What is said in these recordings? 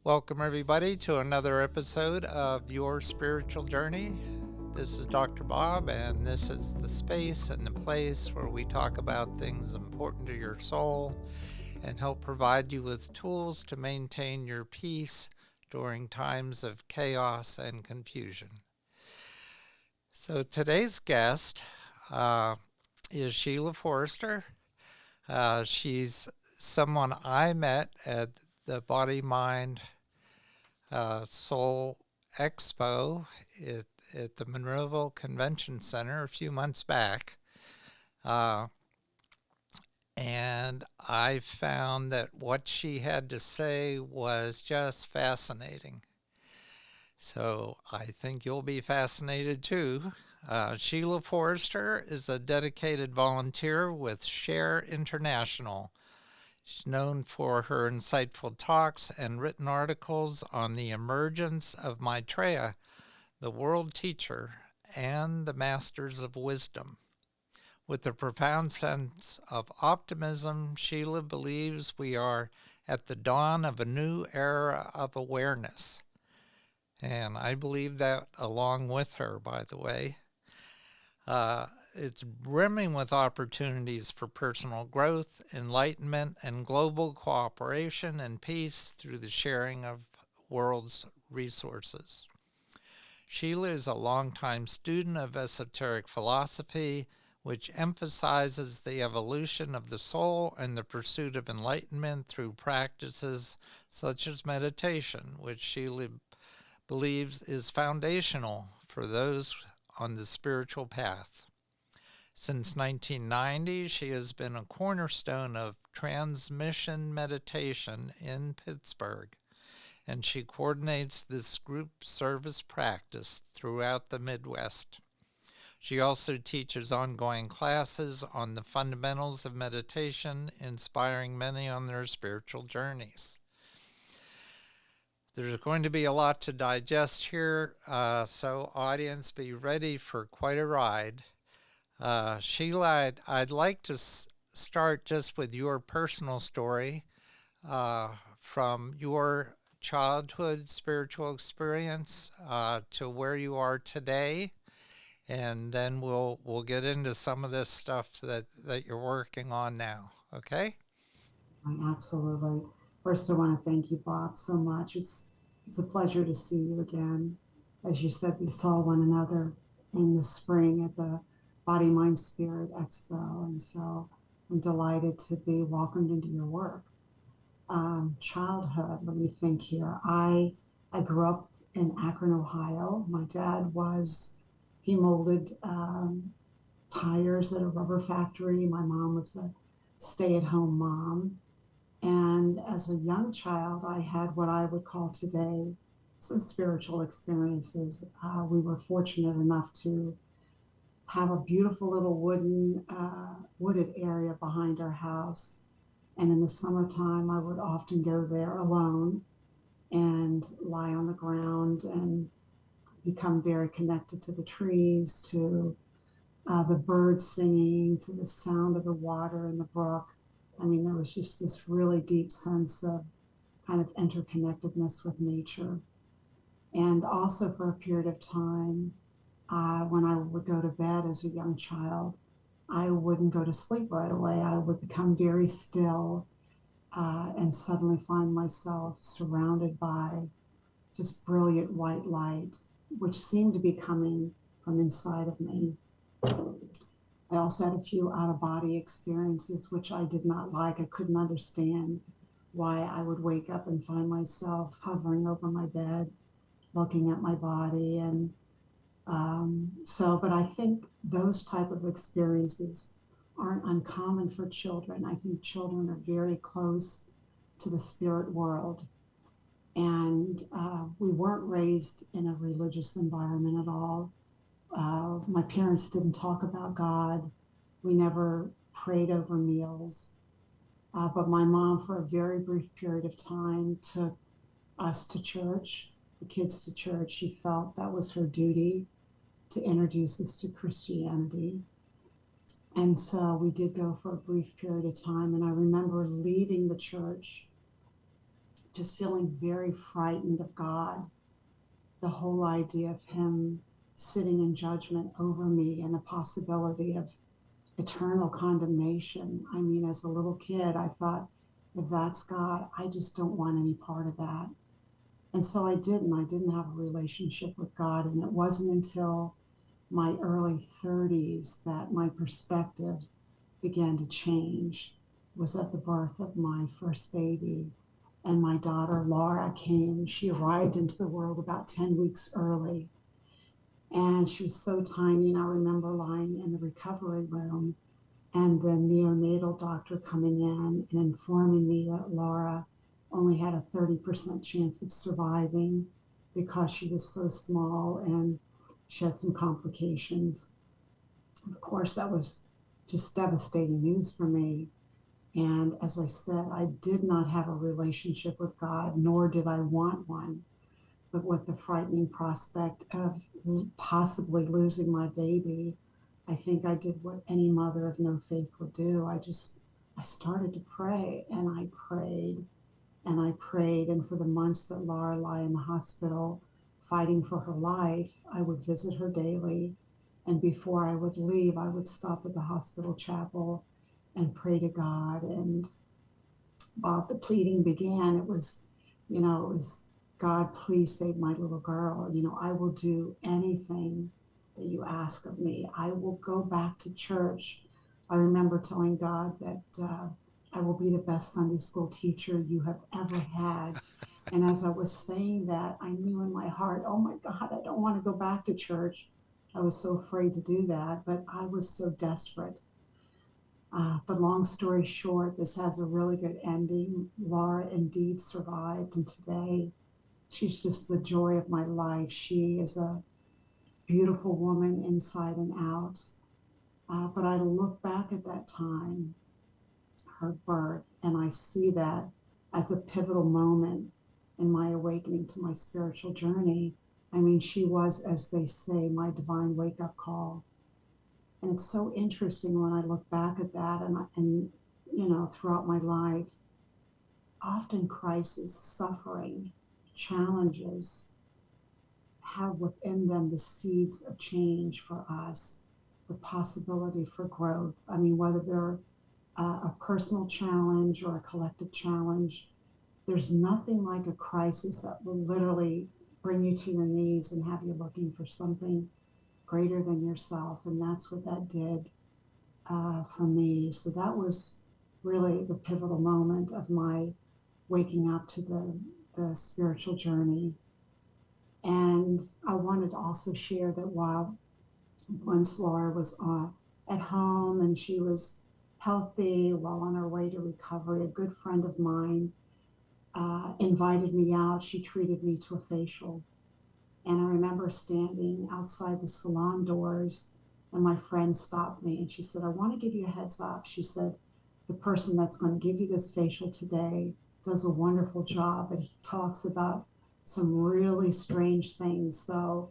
Welcome, everybody, to another episode of Your Spiritual Journey. This is Dr. Bob, and this is the space and the place where we talk about things important to your soul and help provide you with tools to maintain your peace during times of chaos and confusion. So today's guest is Sheila Forester. She's someone I met at the Body Mind Soul Expo at the Monroeville Convention Center a few months back. And I found that what she had to say was just fascinating. So I think you'll be fascinated too. Sheila Forester is a dedicated volunteer with Share International. She's known for her insightful talks and written articles on the emergence of Maitreya, the world teacher, and the masters of wisdom. With a profound sense of optimism, Sheila believes we are at the dawn of a new era of awareness. And I believe that along with her, by the way. It's brimming with opportunities for personal growth, enlightenment, and global cooperation and peace through the sharing of world's resources. Sheila is a longtime student of esoteric philosophy, which emphasizes the evolution of the soul and the pursuit of enlightenment through practices such as meditation, which Sheila believes is foundational for those on the spiritual path. Since 1990, she has been a cornerstone of transmission meditation in Pittsburgh, and she coordinates this group service practice throughout the Midwest. She also teaches ongoing classes on the fundamentals of meditation, inspiring many on their spiritual journeys. There's going to be a lot to digest here, so audience, be ready for quite a ride. Sheila, I'd like to start just with your personal story from your childhood spiritual experience to where you are today, and then we'll get into some of this stuff that you're working on now. Okay? Absolutely. First, I want to thank you, Bob, so much. It's a pleasure to see you again. As you said, we saw one another in the spring at the Body Mind Spirit Expo, and so I'm delighted to be welcomed into your work. Childhood, let me think here. I grew up in Akron, Ohio. My dad he molded tires at a rubber factory. My mom was a stay-at-home mom. And as a young child, I had what I would call today some spiritual experiences. We were fortunate enough to have a beautiful little wooded area behind our house. And in the summertime, I would often go there alone and lie on the ground and become very connected to the trees, to the birds singing, to the sound of the water in the brook. I mean, there was just this really deep sense of kind of interconnectedness with nature. And also for a period of time, when I would go to bed as a young child, I wouldn't go to sleep right away. I would become very still and suddenly find myself surrounded by just brilliant white light, which seemed to be coming from inside of me. I also had a few out of body experiences, which I did not like. I couldn't understand why I would wake up and find myself hovering over my bed, looking at my body. And but I think those type of experiences aren't uncommon for children. I think children are very close to the spirit world. And we weren't raised in a religious environment at all. My parents didn't talk about God. We never prayed over meals. But my mom, for a very brief period of time, took us to church, the kids to church. She felt that was her duty to introduce us to Christianity. And so we did go for a brief period of time. And I remember leaving the church just feeling very frightened of God. The whole idea of him sitting in judgment over me and the possibility of eternal condemnation. I mean, as a little kid, I thought, if that's God, I just don't want any part of that. And so I didn't. I didn't have a relationship with God. And it wasn't until my early 30s that my perspective began to change. It was at the birth of my first baby. And my daughter, Laura, came. She arrived into the world about 10 weeks early. And she was so tiny. And I remember lying in the recovery room and the neonatal doctor coming in and informing me that Laura only had a 30% chance of surviving because she was so small and she had some complications. Of course, that was just devastating news for me. And as I said, I did not have a relationship with God, nor did I want one. But with the frightening prospect of possibly losing my baby, I think I did what any mother of no faith would do. I started to pray, and I prayed and I prayed. And for the months that Laura lay in the hospital fighting for her life, I would visit her daily. And before I would leave, I would stop at the hospital chapel and pray to God. And while the pleading began, it was, God, please save my little girl. I will do anything that you ask of me. I will go back to church. I remember telling God that I will be the best Sunday school teacher you have ever had. And as I was saying that, I knew in my heart, oh my God, I don't want to go back to church. I was so afraid to do that, but I was so desperate. But long story short, this has a really good ending. Laura indeed survived, and today she's just the joy of my life. She is a beautiful woman inside and out. But I look back at that time, her birth, and I see that as a pivotal moment in my awakening to my spiritual journey. I mean, she was, as they say, my divine wake-up call. And it's so interesting when I look back at that and throughout my life, often crisis, suffering, challenges have within them the seeds of change for us, the possibility for growth. I mean, whether they're a personal challenge or a collective challenge, there's nothing like a crisis that will literally bring you to your knees and have you looking for something greater than yourself. And that's what that did for me. So that was really the pivotal moment of my waking up to the spiritual journey. And I wanted to also share that while once Laura was at home and she was healthy while on her way to recovery, a good friend of mine invited me out. She treated me to a facial. And I remember standing outside the salon doors, and my friend stopped me and she said, I want to give you a heads up. She said, the person that's going to give you this facial today does a wonderful job, but he talks about some really strange things. So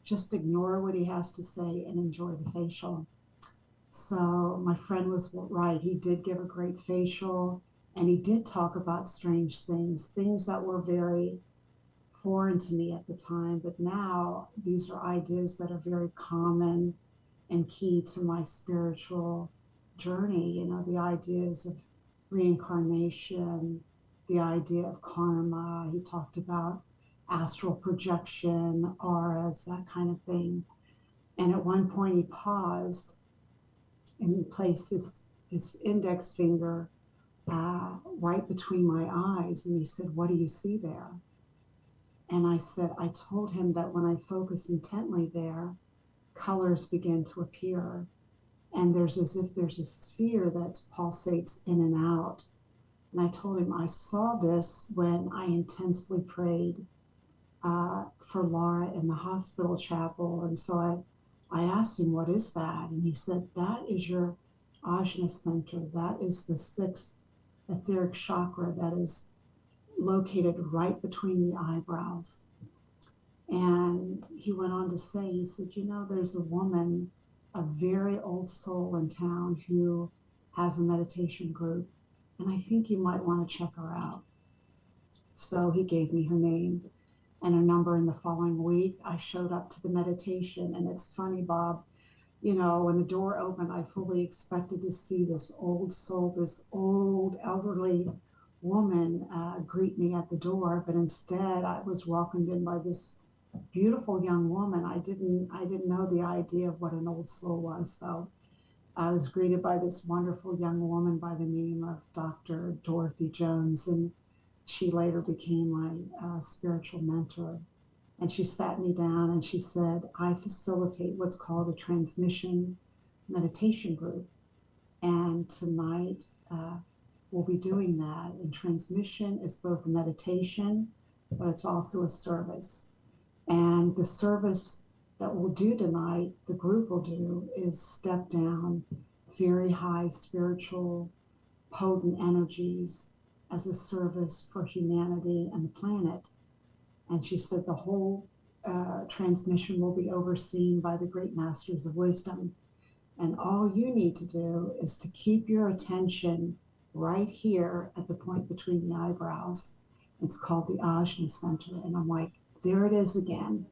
just ignore what he has to say and enjoy the facial. So my friend was right. He did give a great facial, and he did talk about strange things that were very foreign to me at the time, but now these are ideas that are very common and key to my spiritual journey. The ideas of reincarnation, the idea of karma. He talked about astral projection, auras, that kind of thing. And at one point he paused and he placed his index finger right between my eyes, and he said, what do you see there? And I said, I told him that when I focus intently there, colors begin to appear. And there's as if there's a sphere that pulsates in and out. And I told him I saw this when I intensely prayed for Laura in the hospital chapel. And so I asked him, what is that? And he said, that is your ajna center. That is the sixth etheric chakra that is located right between the eyebrows. And he went on to say, he said, there's a woman, a very old soul in town who has a meditation group, and I think you might want to check her out. So he gave me her name and her number. In the following week, I showed up to the meditation. And it's funny, Bob, you know, when the door opened, I fully expected to see this old soul, this old elderly woman greet me at the door. But instead, I was welcomed in by this beautiful young woman. I didn't know the idea of what an old soul was. So I was greeted by this wonderful young woman by the name of Dr. Dorothy Jones, and she later became my spiritual mentor. And she sat me down and she said, I facilitate what's called a transmission meditation group. And tonight we'll be doing that. And transmission is both a meditation, but it's also a service. And the service that we'll do tonight, the group will do, is step down very high spiritual, potent energies as a service for humanity and the planet. And she said the whole transmission will be overseen by the great masters of wisdom. And all you need to do is to keep your attention right here at the point between the eyebrows. It's called the Ajna Center. And I'm like, there it is again.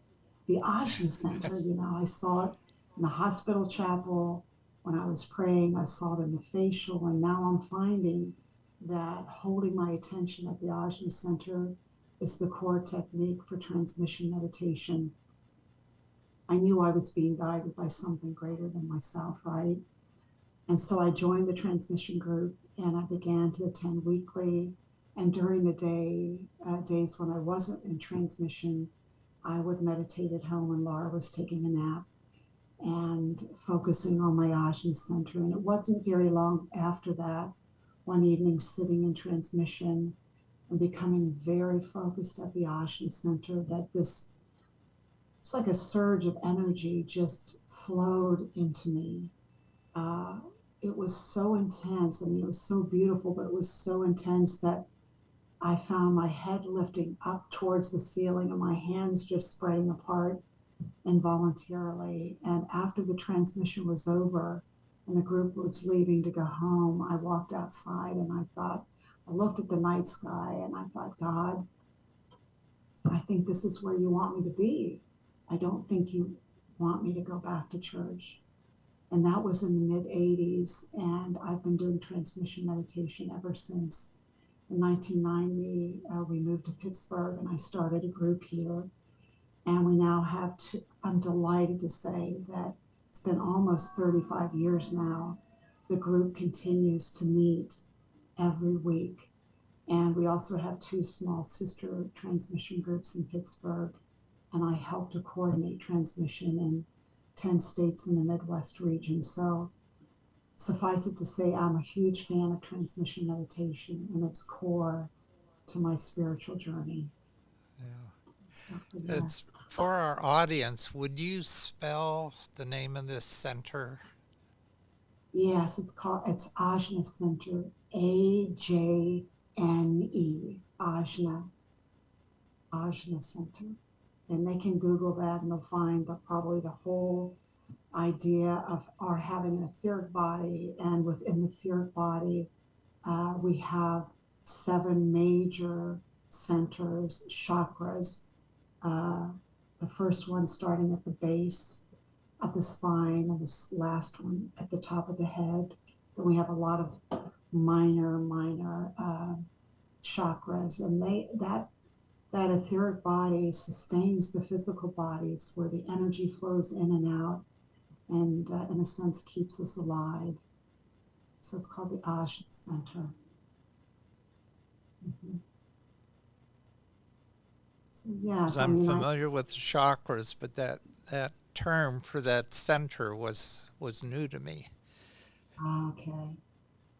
The Ajna Center, you know, I saw it in the hospital chapel. When I was praying, I saw it in the facial. And now I'm finding that holding my attention at the Ajna Center is the core technique for transmission meditation. I knew I was being guided by something greater than myself, right? And so I joined the transmission group and I began to attend weekly. And during the days when I wasn't in transmission, I would meditate at home when Laura was taking a nap and focusing on my Ajna Center. And it wasn't very long after that, one evening sitting in transmission and becoming very focused at the Ajna Center, that it's like a surge of energy just flowed into me. Uh, it was so intense. I mean, it was so beautiful, but it was so intense that I found my head lifting up towards the ceiling and my hands just spreading apart involuntarily. And after the transmission was over and the group was leaving to go home, I walked outside and I looked at the night sky and I thought, God, I think this is where you want me to be. I don't think you want me to go back to church. And that was in the mid 80s. And I've been doing transmission meditation ever since. In 1990, we moved to Pittsburgh and I started a group here. And we now have I'm delighted to say that it's been almost 35 years now. The group continues to meet every week. And we also have two small sister transmission groups in Pittsburgh. And I help to coordinate transmission in 10 states in the Midwest region. So suffice it to say, I'm a huge fan of transmission meditation and its core to my spiritual journey. Yeah. It's for our audience. Would you spell the name of this center? Yes, it's Ajna Center, Ajne, Ajna Center. And they can Google that and they'll find probably the whole idea of our having an etheric body. And within the etheric body, we have 7 major centers, chakras. The first one starting at the base of the spine, and this last one at the top of the head. Then we have a lot of minor chakras, and that etheric body sustains the physical bodies, where the energy flows in and out, and in a sense keeps us alive. So it's called the Ajna Center. Mm-hmm. So yes, I'm familiar with the chakras, but that term for that center was new to me. Okay.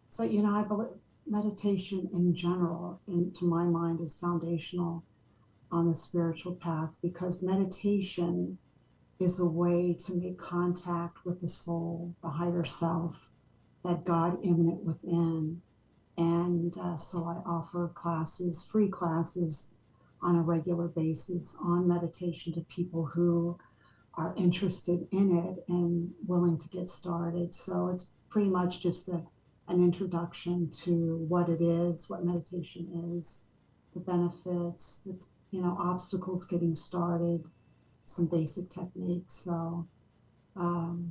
So, you know, I believe meditation in general, to my mind, is foundational on the spiritual path, because meditation is a way to make contact with the soul, the higher self, that God immanent within. And so I offer classes, free classes on a regular basis on meditation to people who are interested in it and willing to get started. So it's pretty much just an introduction to what it is, what meditation is, the benefits, obstacles getting started, some basic techniques. So, um,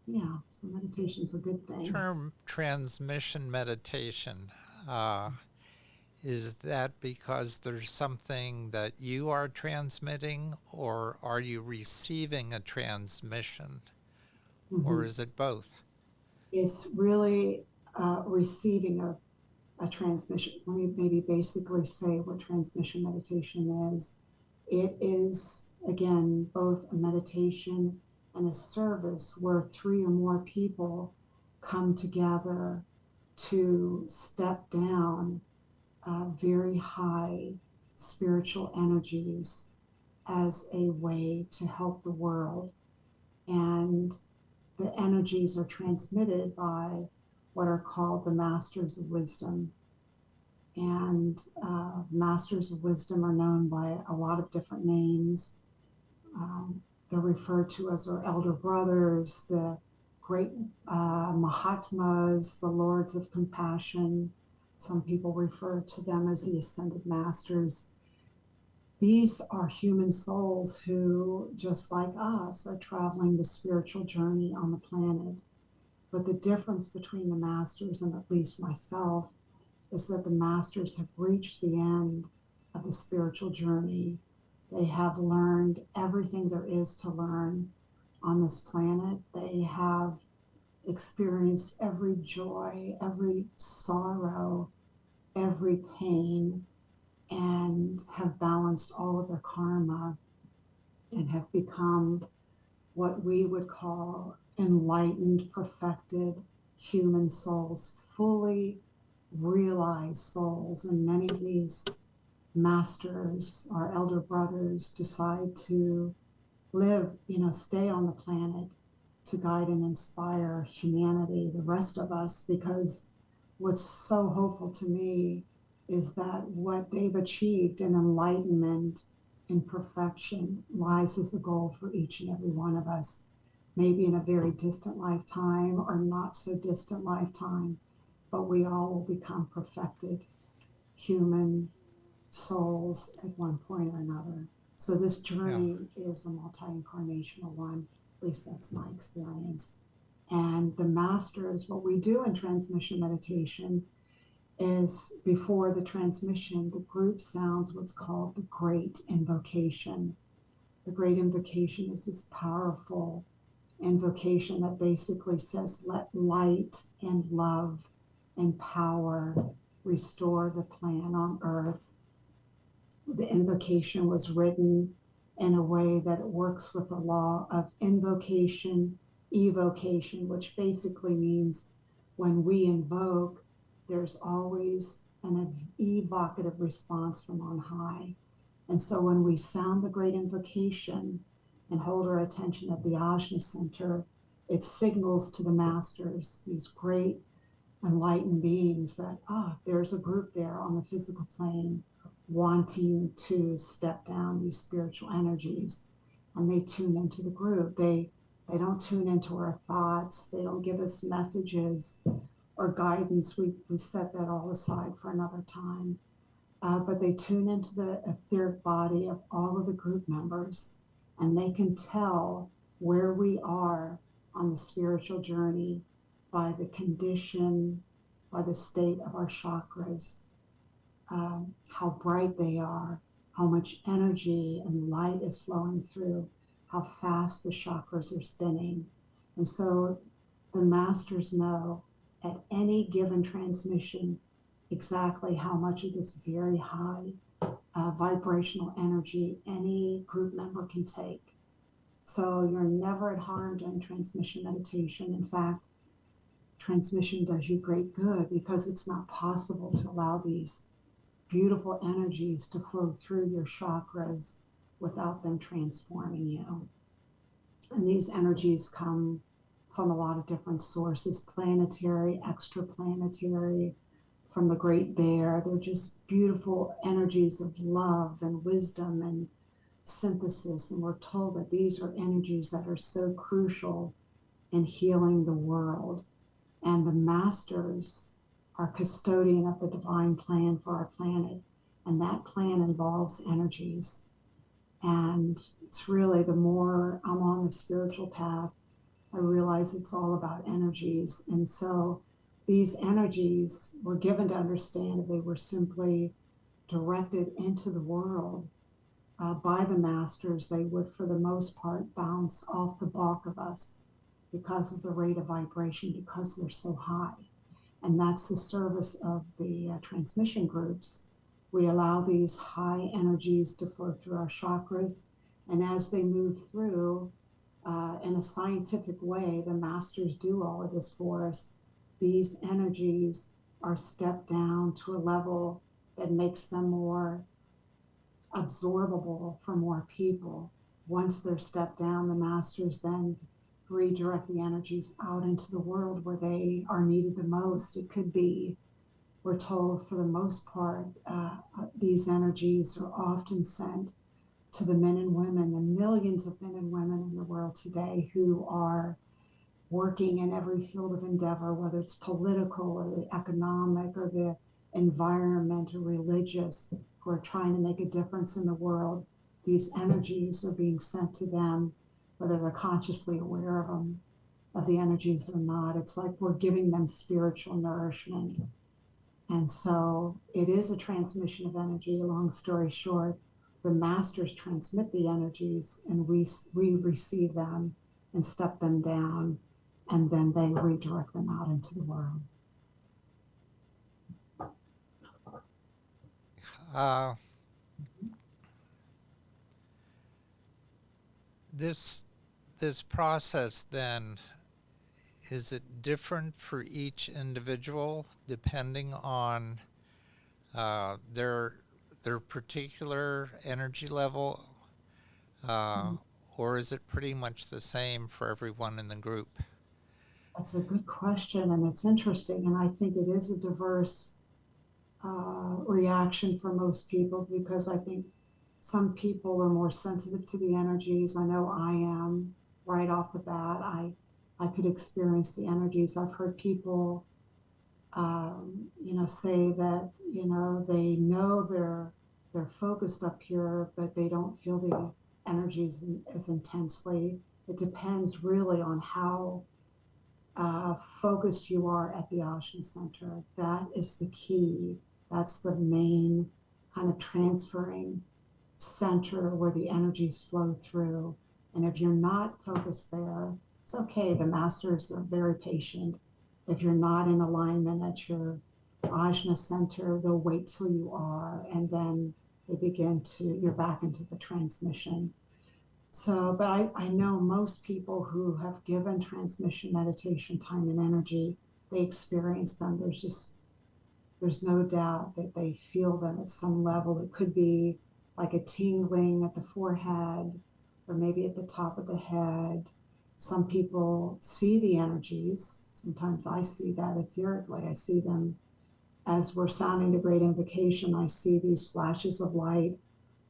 yeah, so meditation's a good thing. Term transmission meditation. Uh, is that because there's something that you are transmitting, or are you receiving a transmission, or Hmm. is it both? It's really receiving a transmission. Let me maybe basically say what transmission meditation is. It is, again, both a meditation and a service where three or more people come together to step down very high spiritual energies as a way to help the world. And the energies are transmitted by what are called the masters of wisdom. And masters of wisdom are known by a lot of different names. They're referred to as our elder brothers, the great Mahatmas, the lords of compassion. Some people refer to them as the ascended masters. These are human souls who, just like us, are traveling the spiritual journey on the planet. But the difference between the masters and at least myself is that the masters have reached the end of the spiritual journey. They have learned everything there is to learn on this planet. They have experienced every joy, every sorrow, every pain, and have balanced all of their karma and have become what we would call enlightened, perfected human souls, fully realized souls. And many of these masters, our elder brothers, decide to live, stay on the planet to guide and inspire humanity, the rest of us, because what's so hopeful to me is that what they've achieved in enlightenment and perfection lies as the goal for each and every one of us, maybe in a very distant lifetime or not so distant lifetime, but we all will become perfected human souls at one point or another. So this Yeah. journey is a multi-incarnational one. At least that's my experience. And the masters, what we do in transmission meditation is before the transmission, the group sounds what's called the Great Invocation. The Great Invocation is this powerful invocation that basically says, let light and love and power restore the plan on earth. The invocation was written in a way that it works with the law of invocation, evocation, which basically means when we invoke, there's always an evocative response from on high. And so when we sound the great invocation and hold our attention at the Ajna Center, it signals to the masters, these great enlightened beings, that there's a group there on the physical plane wanting to step down these spiritual energies, and they tune into the group. They don't tune into our thoughts. They don't give us messages or guidance. We set that all aside for another time. But they tune into the etheric body of all of the group members, and they can tell where we are on the spiritual journey by the condition, by the state of our chakras, how bright they are, how much energy and light is flowing through, how fast the chakras are spinning. And so the masters know at any given transmission exactly how much of this very high vibrational energy any group member can take. So you're never at harm during transmission meditation. In fact, transmission does you great good because it's not possible to allow these beautiful energies to flow through your chakras without them transforming you. And these energies come from a lot of different sources, planetary, extraplanetary, from the Great Bear. They're just beautiful energies of love and wisdom and synthesis. And we're told that these are energies that are so crucial in healing the world. And the masters are custodian of the divine plan for our planet. And that plan involves energies. And it's really, the more I'm on the spiritual path, I realize it's all about energies. And so these energies were given to understand that they were simply directed into the world by the masters. They would, for the most part, bounce off the bulk of us because of the rate of vibration, because they're so high. And that's the service of the transmission groups. We allow these high energies to flow through our chakras, and as they move through, in a scientific way, the masters do all of this for us. These energies are stepped down to a level that makes them more absorbable for more people. Once they're stepped down, the masters then redirect the energies out into the world where they are needed the most. It could be, we're told for the most part, these energies are often sent to the men and women, the millions of men and women in the world today who are working in every field of endeavor, whether it's political or the economic or the environment or religious, who are trying to make a difference in the world. These energies are being sent to them, whether they're consciously aware of them, of the energies or not. It's like we're giving them spiritual nourishment. And so it is a transmission of energy. Long story short, the masters transmit the energies, and we receive them and step them down, and then they redirect them out into the world. Uh, this this process then, is it different for each individual depending on their particular energy level, uh, or is it pretty much the same for everyone in the group? That's a good question, and it's interesting. And I think it is a diverse reaction for most people, because I think some people are more sensitive to the energies. I know I am. Right off the bat, I could experience the energies. I've heard people, say that they know they're focused up here, but they don't feel the energies as intensely. It depends really on how focused you are at the Ajna Center. That is the key. That's the main kind of transferring center where the energies flow through. And if you're not focused there, it's okay. The masters are very patient. If you're not in alignment at your Ajna Center, they'll wait till you are, and then you're back into the transmission. So, but I know most people who have given transmission meditation time and energy, they experience them. There's no doubt that they feel them at some level. It could be like a tingling at the forehead or maybe at the top of the head. Some people see the energies. Sometimes I see that etherically. I see them as we're sounding the great invocation. I see these flashes of light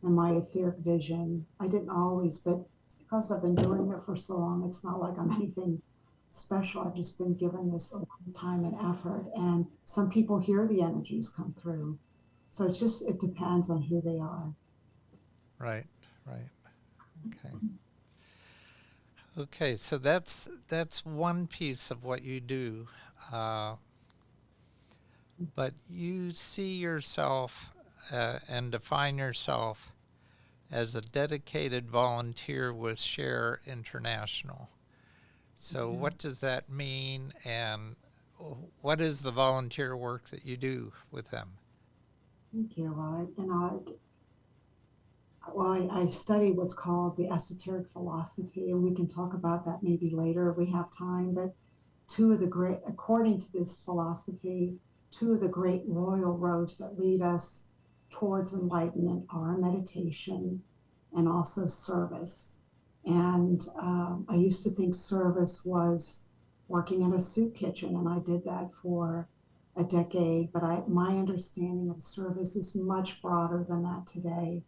in my etheric vision. I didn't always, but because I've been doing it for so long, it's not like I'm anything special. I've just been given this a long time and effort. And some people hear the energies come through. So it depends on who they are. Right, right. Okay. Okay, so that's one piece of what you do, uh, but you see yourself and define yourself as a dedicated volunteer with Share International. So, Yeah. what does that mean, and what is the volunteer work that you do with them? Thank you. I study what's called the Esoteric Philosophy, and we can talk about that maybe later if we have time. But according to this philosophy, two of the great royal roads that lead us towards enlightenment are meditation and also service. And I used to think service was working in a soup kitchen, and I did that for a decade. But my understanding of service is much broader than that today.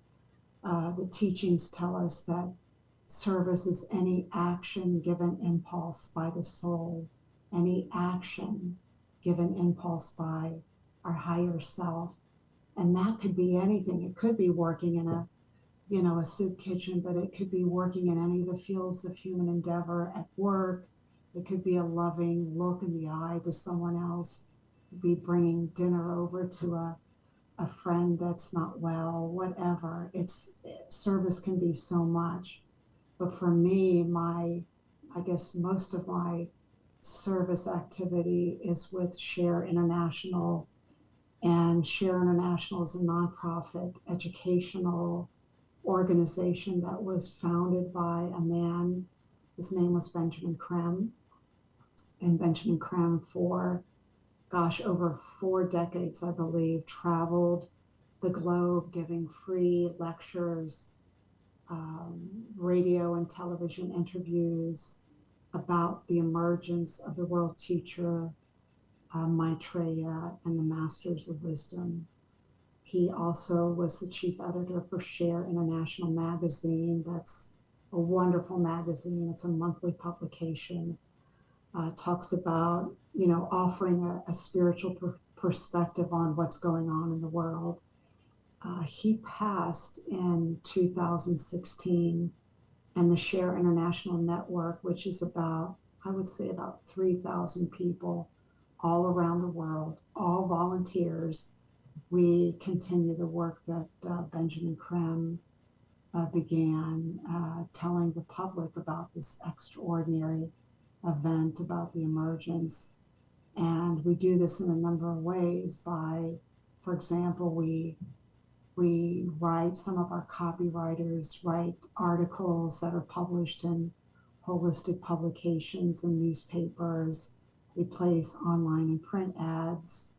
The teachings tell us that service is any action given impulse by the soul, any action given impulse by our higher self. And that could be anything. It could be working in a soup kitchen, but it could be working in any of the fields of human endeavor at work. It could be a loving look in the eye to someone else. It could be bringing dinner over to a friend that's not well, whatever. Service can be so much. But for me, I guess most of my service activity is with Share International. And Share International is a nonprofit educational organization that was founded by a man. His name was Benjamin Creme. And Benjamin Creme, for, gosh, over 4 decades, I believe, traveled the globe giving free lectures, radio and television interviews about the emergence of the world teacher, Maitreya, and the Masters of Wisdom. He also was the chief editor for Share International magazine. That's a wonderful magazine. It's a monthly publication. Talks about, offering a spiritual perspective on what's going on in the world. He passed in 2016, and the Share International Network, which is about, I would say, about 3,000 people all around the world, all volunteers. We continue the work that Benjamin Creme began, telling the public about this extraordinary event, about the emergence. And we do this in a number of ways by, for example, we write, some of our copywriters write articles that are published in holistic publications and newspapers. We place online and print ads.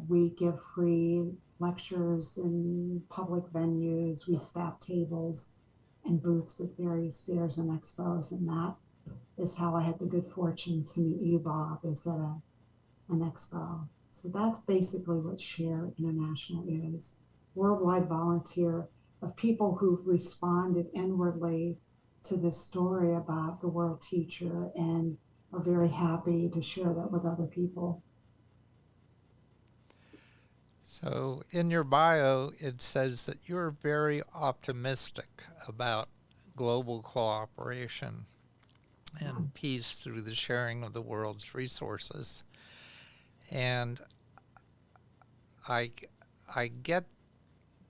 We give free lectures in public venues. We staff tables and booths at various fairs and expos. And that is how I had the good fortune to meet you, Bob, is at an expo. So that's basically what Share International is. Worldwide volunteer of people who've responded inwardly to this story about the world teacher and are very happy to share that with other people. So in your bio, it says that you're very optimistic about global cooperation and peace through the sharing of the world's resources. And I get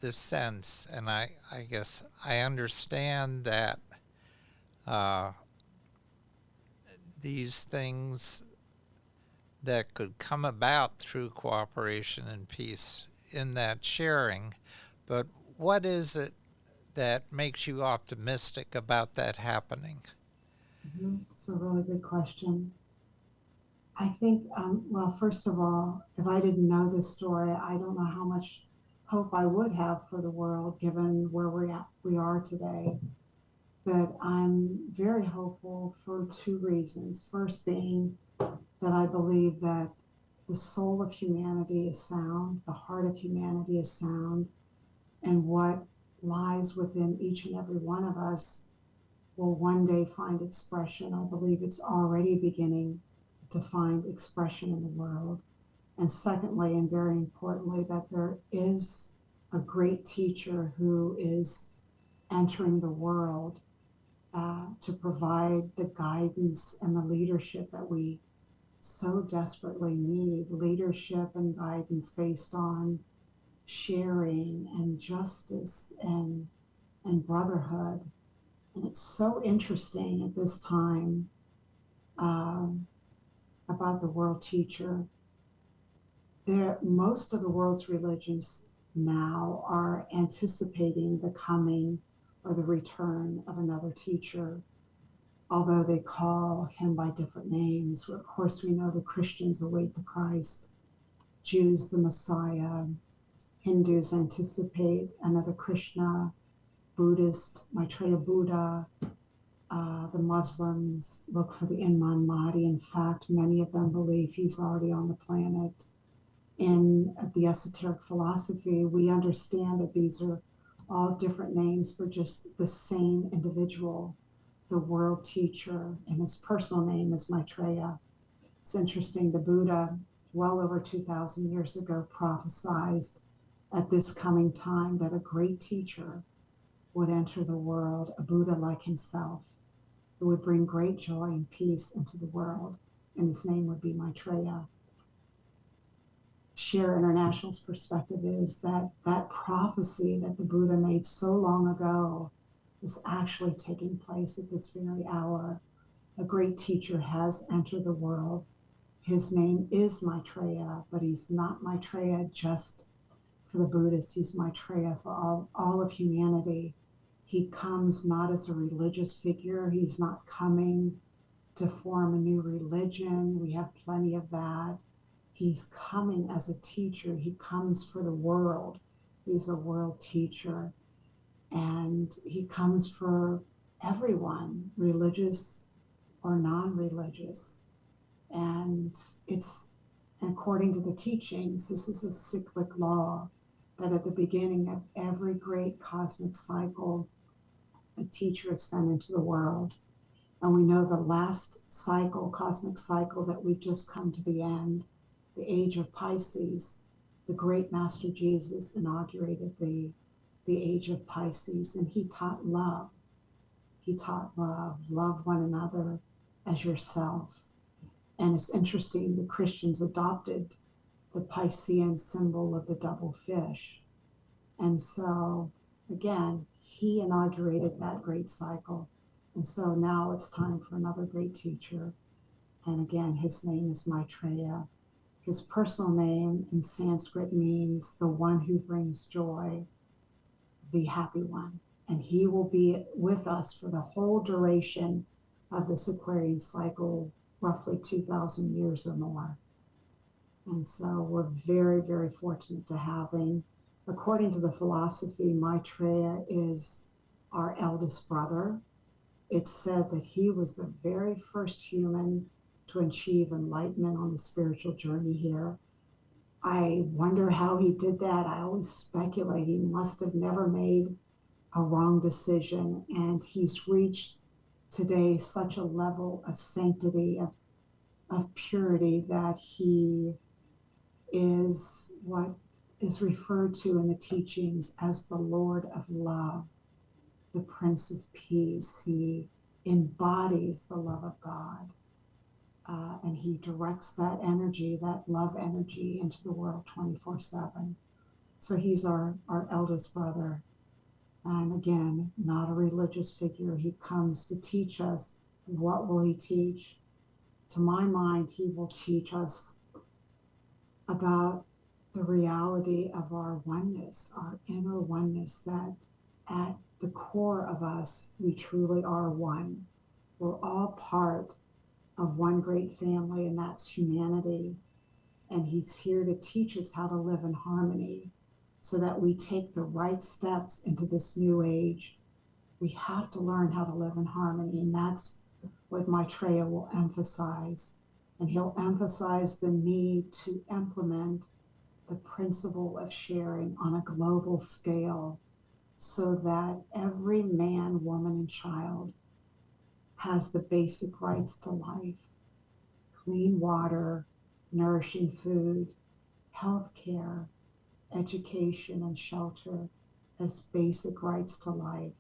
the sense, and I guess I understand that these things that could come about through cooperation and peace in that sharing, but what is it that makes you optimistic about that happening? It's a really good question. I think, well, first of all, if I didn't know this story, I don't know how much hope I would have for the world given where we are today. But I'm very hopeful for 2 reasons. First being that I believe that the soul of humanity is sound, the heart of humanity is sound, and what lies within each and every one of us will one day find expression. I believe it's already beginning to find expression in the world. And secondly, and very importantly, that there is a great teacher who is entering the world to provide the guidance and the leadership that we so desperately need. Leadership and guidance based on sharing and justice and brotherhood. And it's so interesting at this time um, about the world teacher. Most of the world's religions now are anticipating the coming or the return of another teacher, although they call him by different names. Of course, we know the Christians await the Christ, Jews the Messiah, Hindus anticipate another Krishna, Buddhist Maitreya Buddha, the Muslims look for the Imam Mahdi. In fact, many of them believe he's already on the planet. In the Esoteric Philosophy, we understand that these are all different names for just the same individual, the world teacher, and his personal name is Maitreya. It's interesting, the Buddha, well over 2,000 years ago, prophesied at this coming time that a great teacher would enter the world, a Buddha like himself, who would bring great joy and peace into the world, and his name would be Maitreya. Share International's perspective is that that prophecy that the Buddha made so long ago is actually taking place at this very hour. A great teacher has entered the world. His name is Maitreya, but he's not Maitreya just for the Buddhists. He's Maitreya for all of humanity. He comes not as a religious figure. He's not coming to form a new religion. We have plenty of that. He's coming as a teacher. He comes for the world. He's a world teacher. And he comes for everyone, religious or non-religious. And it's, according to the teachings, this is a cyclic law that at the beginning of every great cosmic cycle, a teacher is sent into the world. And we know the last cycle, cosmic cycle, that we've just come to the end, the age of Pisces, the great Master Jesus inaugurated the age of Pisces, and he taught love. He taught love one another as yourself. And it's interesting, the Christians adopted the Piscean symbol of the double fish. And so, again, he inaugurated that great cycle. And so now it's time for another great teacher. And again, his name is Maitreya. His personal name in Sanskrit means the one who brings joy, the happy one. And he will be with us for the whole duration of this Aquarian cycle, roughly 2,000 years or more. And so we're very, very fortunate to have him. According to the philosophy, Maitreya is our eldest brother. It's said that he was the very first human to achieve enlightenment on the spiritual journey here. I wonder how he did that. I always speculate he must have never made a wrong decision, and he's reached today such a level of sanctity, of purity, that he is what is referred to in the teachings as the Lord of Love, the Prince of Peace. He embodies the love of God. And he directs that energy, that love energy, into the world 24/7. So he's our eldest brother. And again, not a religious figure. He comes to teach us. What will he teach? To my mind, he will teach us about the reality of our oneness, our inner oneness, that at the core of us, we truly are one. We're all part of one great family, and that's humanity. And he's here to teach us how to live in harmony so that we take the right steps into this new age. We have to learn how to live in harmony, and that's what Maitreya will emphasize. And he'll emphasize the need to implement the principle of sharing on a global scale so that every man, woman, and child has the basic rights to life: clean water, nourishing food, health care, education, and shelter as basic rights to life.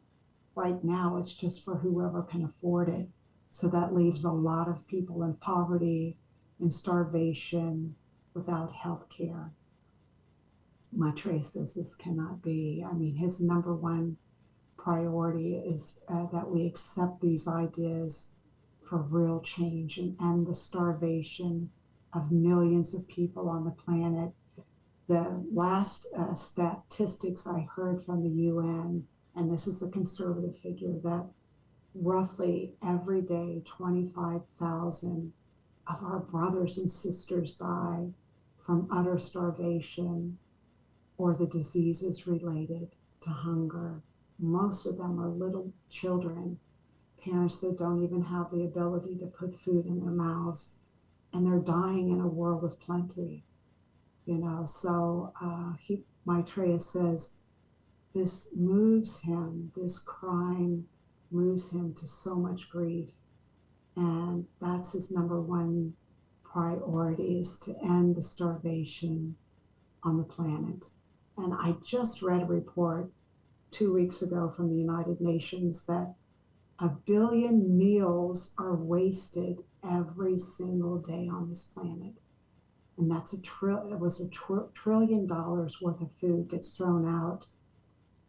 Right now, it's just for whoever can afford it. So that leaves a lot of people in poverty, in starvation, without health care. Maitreya says this cannot be. I mean, his number one priority is that we accept these ideas for real change and end the starvation of millions of people on the planet. The last statistics I heard from the UN, and this is the conservative figure, that roughly every day 25,000 of our brothers and sisters die from utter starvation or the diseases related to hunger. Most of them are little children, parents that don't even have the ability to put food in their mouths, and they're dying in a world of plenty. So Maitreya says this moves him, this crime moves him to so much grief, and that's his number one priority, is to end the starvation on the planet. And I just read a report 2 weeks ago from the United Nations that 1 billion meals are wasted every single day on this planet. And that's $1 trillion worth of food gets thrown out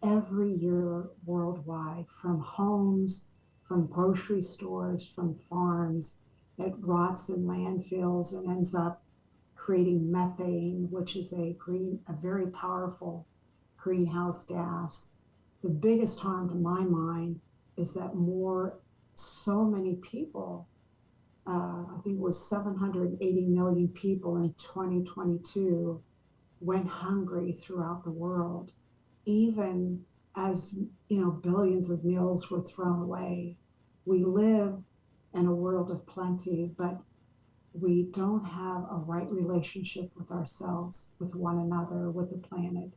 every year worldwide, from homes, from grocery stores, from farms. It rots in landfills and ends up creating methane, which is a very powerful greenhouse gas. The biggest harm to my mind is that so many people, I think it was 780 million people in 2022 went hungry throughout the world, even as billions of meals were thrown away. We live in a world of plenty, but we don't have a right relationship with ourselves, with one another, with the planet.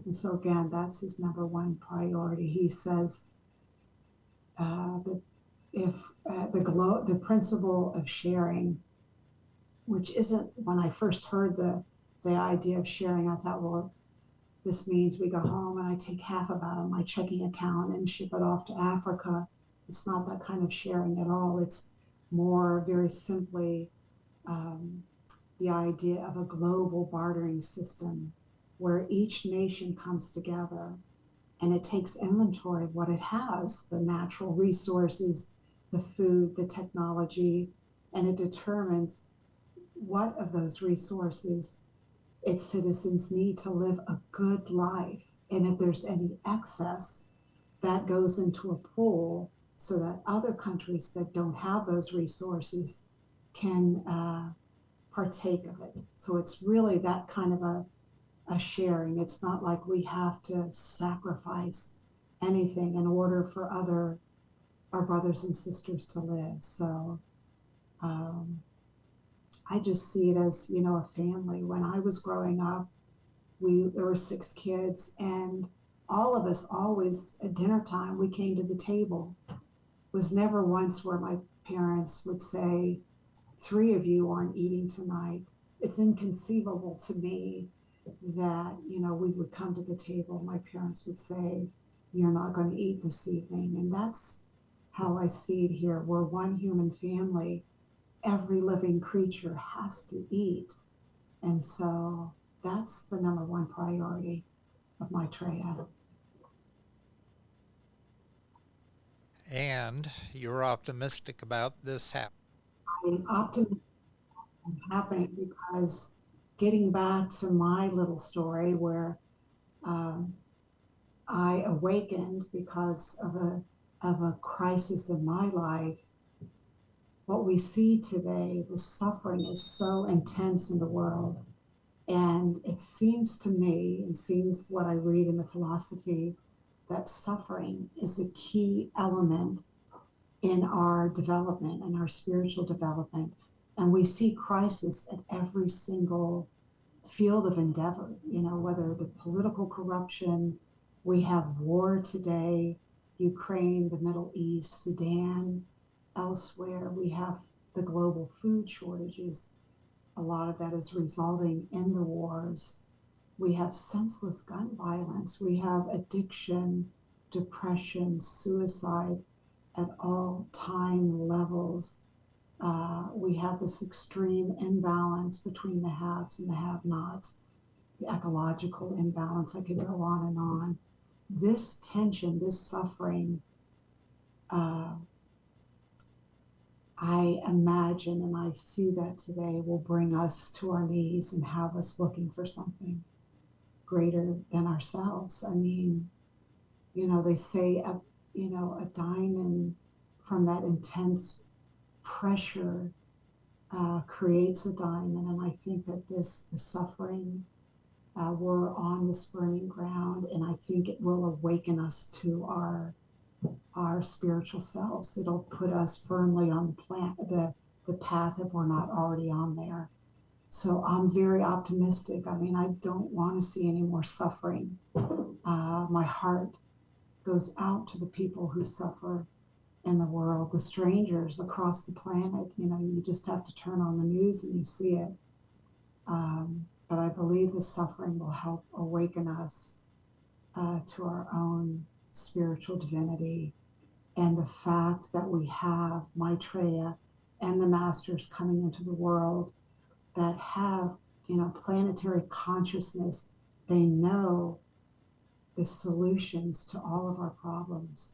And so again, that's his number one priority. He says that if the principle of sharing, which isn't, when I first heard the idea of sharing, I thought, well, this means we go home and I take half of that on my checking account and ship it off to Africa. It's not that kind of sharing at all. It's more very simply the idea of a global bartering system where each nation comes together and it takes inventory of what it has, the natural resources, the food, the technology, and it determines what of those resources its citizens need to live a good life. And if there's any excess, that goes into a pool so that other countries that don't have those resources can partake of it. So it's really that kind of a sharing. It's not like we have to sacrifice anything in order for our brothers and sisters to live. So I just see it as, a family. When I was growing up, there were 6 kids, and all of us always at dinner time we came to the table. It was never once where my parents would say, 3 of you aren't eating tonight. It's inconceivable to me that, we would come to the table. My parents would say, you're not going to eat this evening. And that's how I see it here. We're one human family. Every living creature has to eat. And so that's the number one priority of Maitreya. And you're optimistic about this happening. I'm optimistic happening because, getting back to my little story where I awakened because of a crisis in my life, what we see today, the suffering is so intense in the world. And it seems to me, and seems what I read in the philosophy, that suffering is a key element in our development, in our spiritual development. And we see crisis at every single field of endeavor, whether the political corruption, we have war today, Ukraine, the Middle East, Sudan, elsewhere, we have the global food shortages. A lot of that is resulting in the wars. We have senseless gun violence. We have addiction, depression, suicide at all time levels. We have this extreme imbalance between the haves and the have-nots, the ecological imbalance. I could go on and on. This tension, this suffering, I imagine, and I see that today, will bring us to our knees and have us looking for something greater than ourselves. I mean, they say, a diamond from that intense pressure creates a diamond. And I think that the suffering, we're on this burning ground, and I think it will awaken us to our spiritual selves. It'll put us firmly on the path if we're not already on there. So I'm very optimistic. I mean, I don't want to see any more suffering. My heart goes out to the people who suffer in the world, the strangers across the planet. You just have to turn on the news and you see it. But I believe the suffering will help awaken us to our own spiritual divinity, and the fact that we have Maitreya and the masters coming into the world that have, planetary consciousness. They know the solutions to all of our problems,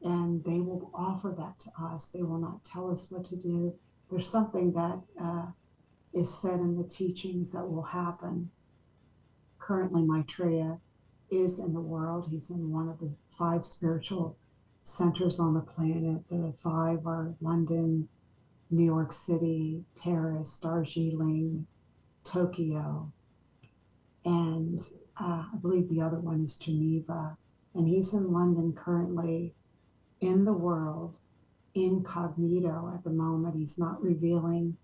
and they will offer that to us. They will not tell us what to do. There's something that is said in the teachings that will happen. Currently, Maitreya is in the world. He's in one of the 5 spiritual centers on the planet. The 5 are London, New York City, Paris, Darjeeling, Tokyo, and I believe the other one is Geneva. And he's in London currently, in the world, incognito at the moment. He's not revealing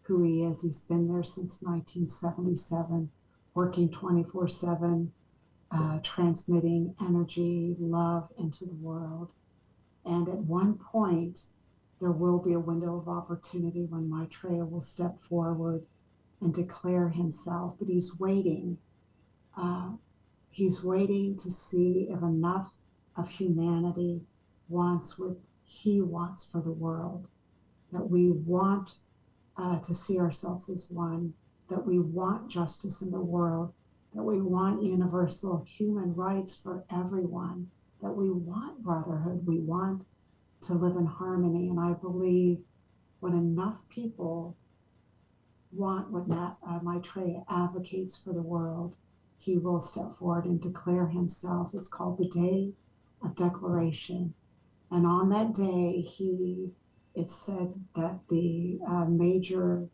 who he is. He's been there since 1977, working 24/7, transmitting energy, love into the world. And at one point, there will be a window of opportunity when Maitreya will step forward and declare himself, but he's waiting. Uh, he's waiting to see if enough of humanity wants what he wants for the world, that we want to see ourselves as one, that we want justice in the world, that we want universal human rights for everyone, that we want brotherhood, we want to live in harmony. And I believe when enough people want what Maitreya advocates for the world, he will step forward and declare himself. It's called the Day of Declaration. And on that day, it's said that the major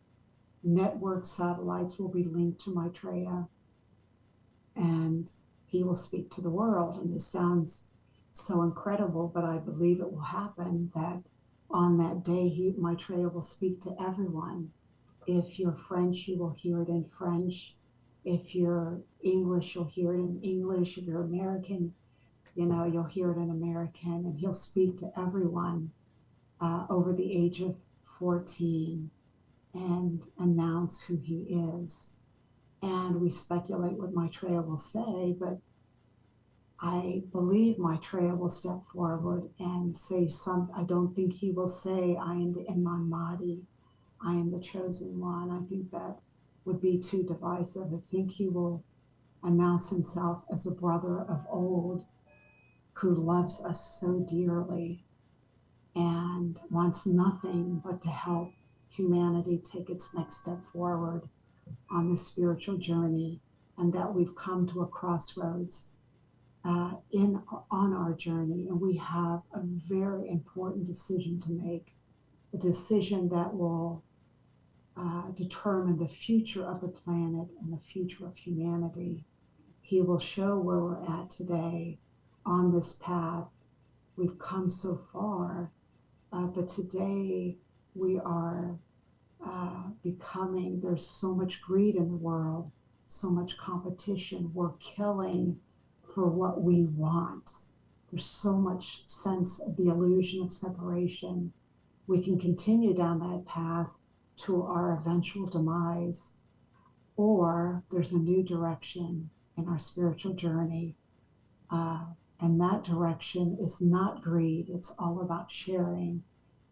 network satellites will be linked to Maitreya, and he will speak to the world. And this sounds so incredible, but I believe it will happen, that on that day, Maitreya will speak to everyone. If you're French, you will hear it in French. If you're English, you'll hear it in English. If you're American, you'll hear it in American. And he'll speak to everyone over the age of 14 and announce who he is. And we speculate what Maitreya will say, but I believe Maitreya will step forward and say I don't think he will say, I am the Imam Mahdi, I am the chosen one. I think that would be too divisive. I think he will announce himself as a brother of old who loves us so dearly and wants nothing but to help humanity take its next step forward on this spiritual journey, and that we've come to a crossroads on our journey, and we have a very important decision to make, a decision that will determine the future of the planet and the future of humanity. He will show where we're at today on this path. We've come so far, but today we are there's so much greed in the world, so much competition. We're killing for what we want. There's so much sense of the illusion of separation. We can continue down that path to our eventual demise, or there's a new direction in our spiritual journey. And that direction is not greed. It's all about sharing.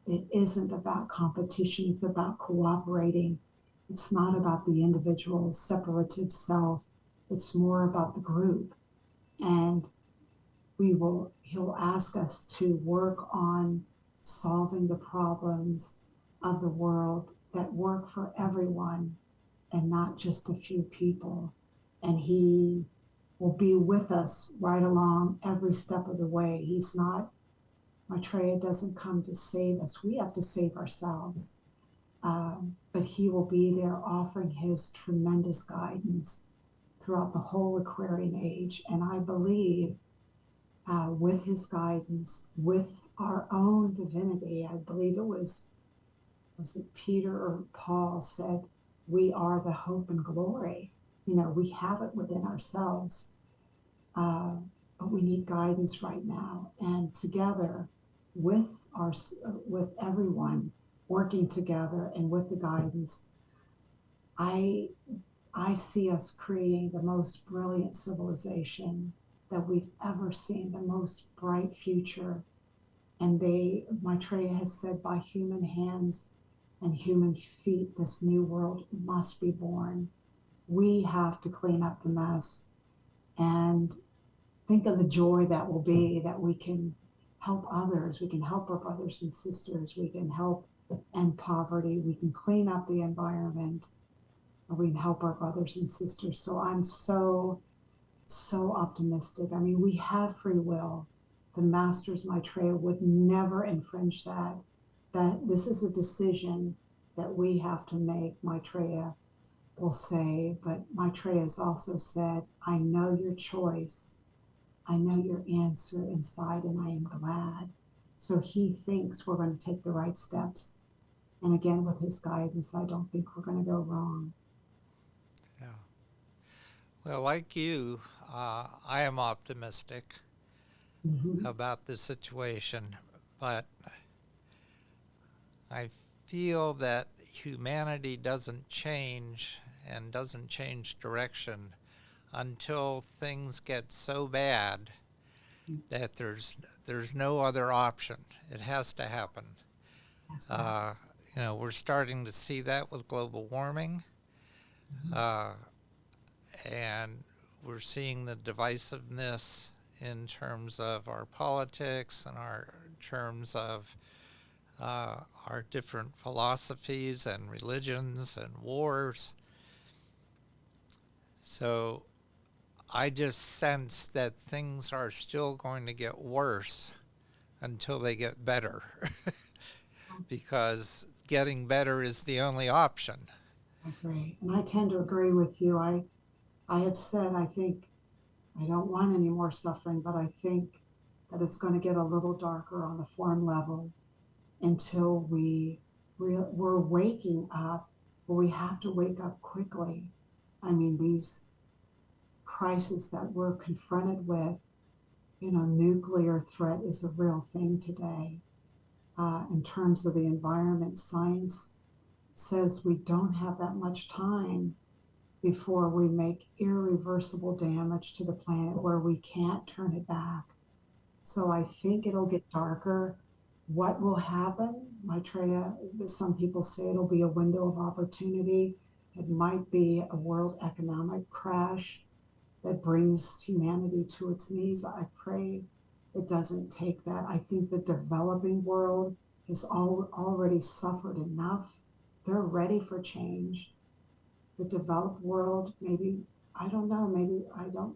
It isn't about competition. It's about cooperating. It's not about the individual separative self. It's more about the group. And he'll ask us to work on solving the problems of the world that work for everyone and not just a few people. And he will be with us right along every step of the way. Maitreya doesn't come to save us. We have to save ourselves. But he will be there offering his tremendous guidance throughout the whole Aquarian age. And I believe with his guidance, with our own divinity, I believe was it Peter or Paul said, we are the hope and glory. We have it within ourselves, but we need guidance right now. And together, with everyone working together and with the guidance, I I see us creating the most brilliant civilization that we've ever seen, the most bright future. And Maitreya has said, by human hands and human feet, this new world must be born. We have to clean up the mess and think of the joy that will be that we can help others. We can help our brothers and sisters. We can help end poverty. We can clean up the environment. We can help our brothers and sisters. So I'm so optimistic. I mean, we have free will. The masters Maitreya would never infringe that. That this is a decision that we have to make, Maitreya will say. But Maitreya has also said, I know your choice. I know your answer inside, and I am glad. So he thinks we're going to take the right steps. And again, with his guidance, I don't think we're going to go wrong. Yeah. Well, like you, I am optimistic Mm-hmm. about the situation, but I feel that humanity doesn't change and doesn't change direction until things get so bad that there's no other option. It has to happen. Yes, Uh, we're starting to see that with global warming, mm-hmm. uh, and we're seeing the divisiveness in terms of our politics and our terms of our different philosophies and religions and wars. So I just sense that things are still going to get worse until they get better because getting better is the only option. I agree. And I tend to agree with you. I have said, I think I don't want any more suffering, but I think that it's going to get a little darker on the form level until we're waking up, but we have to wake up quickly. I mean, these crises that we're confronted with, nuclear threat is a real thing today. In terms of the environment, science says we don't have that much time before we make irreversible damage to the planet where we can't turn it back. So I think it'll get darker. What will happen? Maitreya, some people say it'll be a window of opportunity. It might be a world economic crash that brings humanity to its knees. I pray it doesn't take that. I think the developing world has already suffered enough. They're ready for change. The developed world, maybe, I don't know, maybe I don't,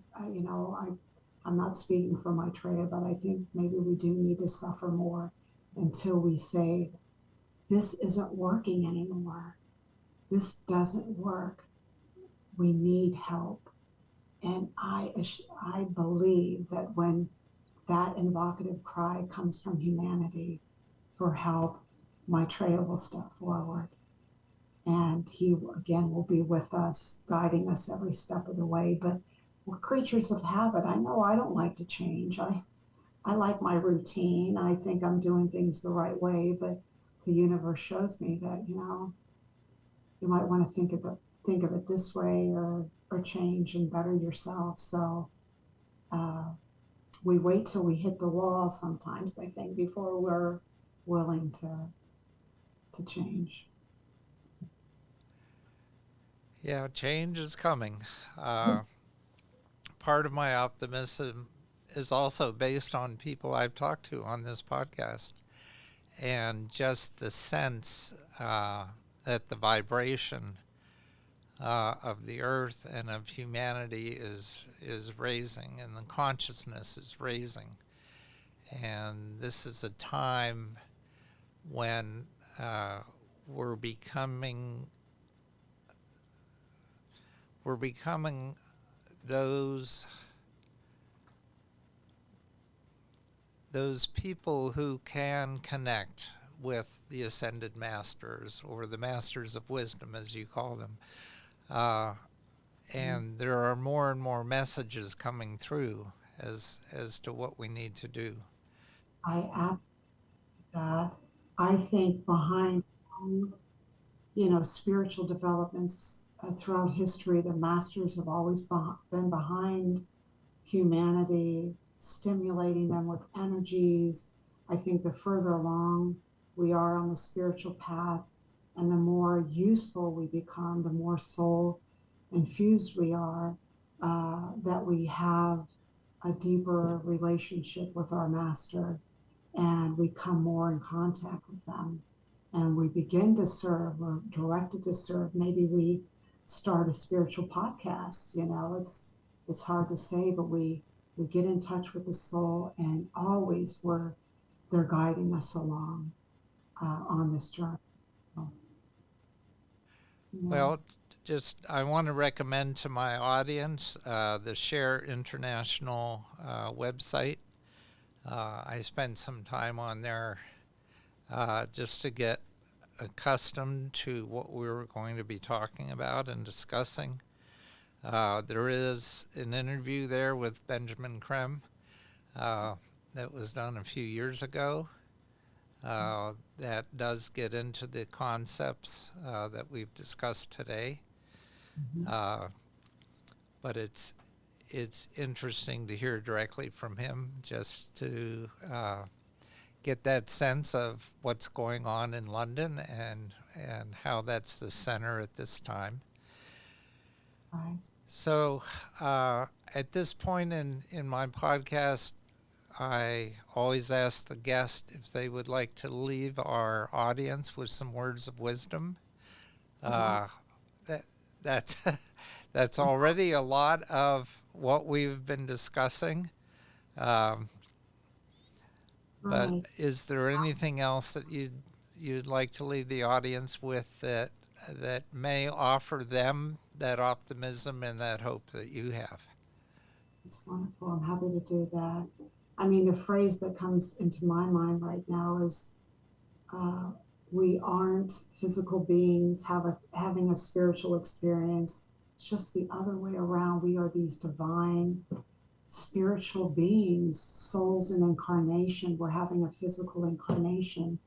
I'm not speaking for Maitreya, but I think maybe we do need to suffer more until we say, this isn't working anymore. This doesn't work. We need help. And I believe that when that invocative cry comes from humanity for help, Maitreya will step forward. And he, again, will be with us, guiding us every step of the way. But we're creatures of habit. I know I don't like to change. I like my routine. I think I'm doing things the right way, but the universe shows me that, you might want to think of it this way, or change and better yourself. So uh, we wait till we hit the wall sometimes, I think, before we're willing to change. Yeah, change is coming. Uh, Part of my optimism is also based on people I've talked to on this podcast and just the sense that the vibration of the earth and of humanity is raising and the consciousness is raising. And this is a time when we're becoming those those people who can connect with the ascended masters or the masters of wisdom, as you call them. And there are more and more messages coming through as to what we need to do. I add that. I think behind, spiritual developments throughout history, the masters have always been behind humanity, stimulating them with energies. I think the further along we are on the spiritual path and the more useful we become, the more soul infused we are, that we have a deeper relationship with our master and we come more in contact with them and we begin to serve. We're directed to serve. Maybe we start a spiritual podcast. It's hard to say, but we get in touch with the soul, and always they're guiding us along on this journey. Well, I want to recommend to my audience the Share International website. I spent some time on there just to get accustomed to what we were going to be talking about and discussing. There is an interview there with Benjamin Krem that was done a few years ago that does get into the concepts that we've discussed today. But it's interesting to hear directly from him, just to get that sense of what's going on in London and how that's the center at this time. Right. So at this point in my podcast, I always ask the guest if they would like to leave our audience with some words of wisdom. That's already a lot of what we've been discussing. But is there anything else that you'd like to leave the audience with that may offer them that optimism and that hope that you have? It's wonderful. I'm happy to do that. I mean, the phrase that comes into my mind right now is we aren't physical beings having a spiritual experience. It's just the other way around. We are these divine spiritual beings, souls in incarnation. We're having a physical incarnation,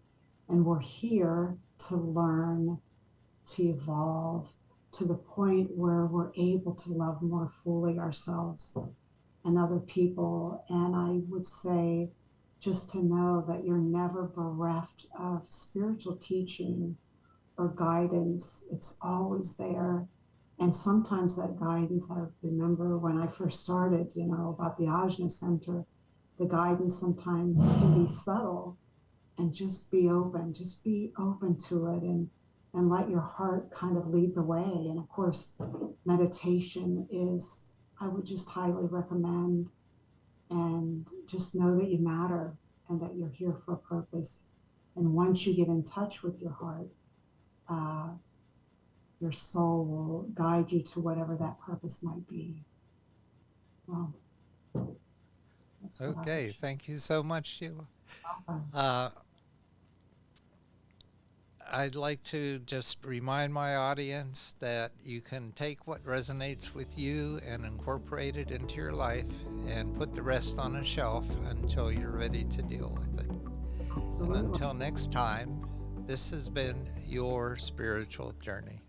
and we're here to learn, to evolve to the point where we're able to love more fully ourselves and other people. And I would say just to know that you're never bereft of spiritual teaching or guidance. It's always there. And sometimes that guidance, I remember when I first started, about the Ajna Center, the guidance sometimes can be subtle, and just be open to it, and let your heart kind of lead the way. And of course, meditation is, I would just highly recommend, and just know that you matter and that you're here for a purpose. And once you get in touch with your heart, your soul will guide you to whatever that purpose might be. Well, okay, thank you so much, Sheila. I'd like to just remind my audience that you can take what resonates with you and incorporate it into your life and put the rest on a shelf until you're ready to deal with it. Absolutely. And until next time, this has been your spiritual journey.